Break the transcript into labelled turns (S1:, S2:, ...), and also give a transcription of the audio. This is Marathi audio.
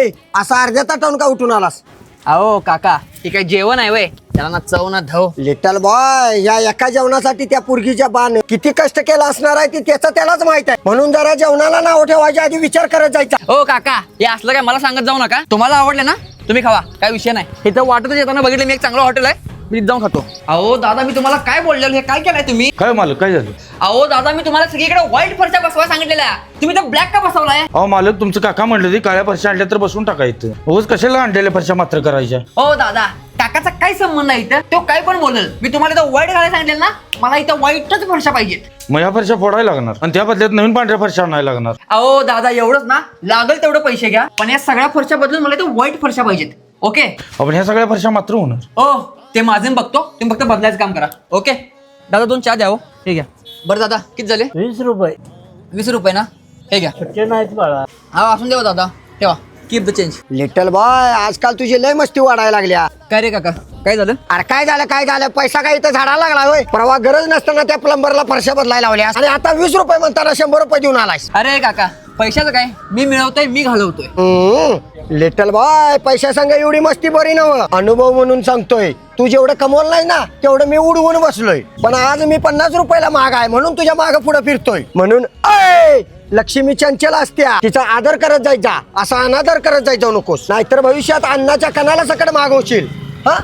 S1: ए असा अर्ध्या ताटावून का उठून आलास?
S2: अहो काका हे काय जेवण आहे वय, त्याला ना चव ना धव.
S1: लिटल बॉय, या एका जेवणासाठी त्या पुरगीच्या बाण किती कष्ट केला असणार आहे ते त्याचं त्यालाच माहित आहे. म्हणून जरा जेवणाला नाव ठेवायच्या आधी विचार करत जायचा.
S2: हो काका हे असलं काय मला सांगत जाऊ नका. तुम्हाला आवडले ना तुम्ही खावा, काय विषय नाही. इथं वाटतच येताना बघितलं मी एक चांगलं हॉटेल आहे, मी तिथं जाऊन खातो. अहो दादा मी तुम्हाला काय बोललेलो, हे काय केलंय तुम्ही?
S3: काय मालक काय झालं?
S2: अहो दादा मी तुम्हाला सगळीकडे व्हाईट फरशा बसवायला सांगितलेल्या, तुम्ही तर ब्लॅक का बसवलाय?
S3: अहो मालक तुमचं काका म्हणलं ते काळ्या फरशा आणल्या तर बसून टाकायचं. रोज कशाला आणलेल्या फरशा मात्र करायच्या?
S2: हो दादा काकाचा काय संबंध आहे इथं? तो काय पण बोलेल, मी तुम्हाला इथं व्हाईट घालायला सांगितलं ना, मला इथं व्हाईटच फरशा पाहिजेत.
S3: मग ह्या फरशा फोडायला लागणार आणि त्या बदल्यात नवीन पांढऱ्या फरशा आणायला लागणार.
S2: अहो दादा एवढंच ना, लागेल तेवढं पैसे घ्या, पण या सगळ्या फरशा बदलून मला इथं व्हाईट फरशा पाहिजेत. ओके
S3: आपण ह्या सगळ्या फरशा मात्र होणार.
S2: ओ ते माझं बघतो, तुम्ही फक्त बदलायचं काम करा. ओके दादा 2 चहा द्या. हो हे घ्या. बरं दादा किती झाले?
S4: 20 रुपये.
S2: 20 रुपये ना, हे घ्या.
S4: सुट्टे नाहीत बाळा.
S2: हा असून देवा दादा, ठेवा. Keep the change.
S1: Little boy, आजकाल तुझी लय मस्ती वाढायला लागल्या.
S2: काय रे काका काय झालं?
S1: अरे काय झालं पैसा काय इथं झाडाला लागला होय? परवा गरज नसताना त्या प्लंबरला फरशा बदलायला लावल्या आणि आता 20 रुपये म्हणताना 100 रुपये देऊन आलायस.
S2: अरे काका पैशाचं काय, मी मिळवतोय मी घालवतोय.
S1: लिटल बॉय, पैशा संग एवढी मस्ती बरी नव. अनुभव म्हणून सांगतोय, तू जेवढं कमवलं नाही ना तेवढं मी उडवून बसलोय. पण आज मी 50 रुपयाला महाग आहे म्हणून तुझ्या माग पुढे फिरतोय. म्हणून लक्ष्मी चंचल असत्या, तिचा आदर करत जायचा, असा अनादर करत जायचा नकोस, नाहीतर भविष्यात अन्नाच्या कणाला सकड मागवशील. हा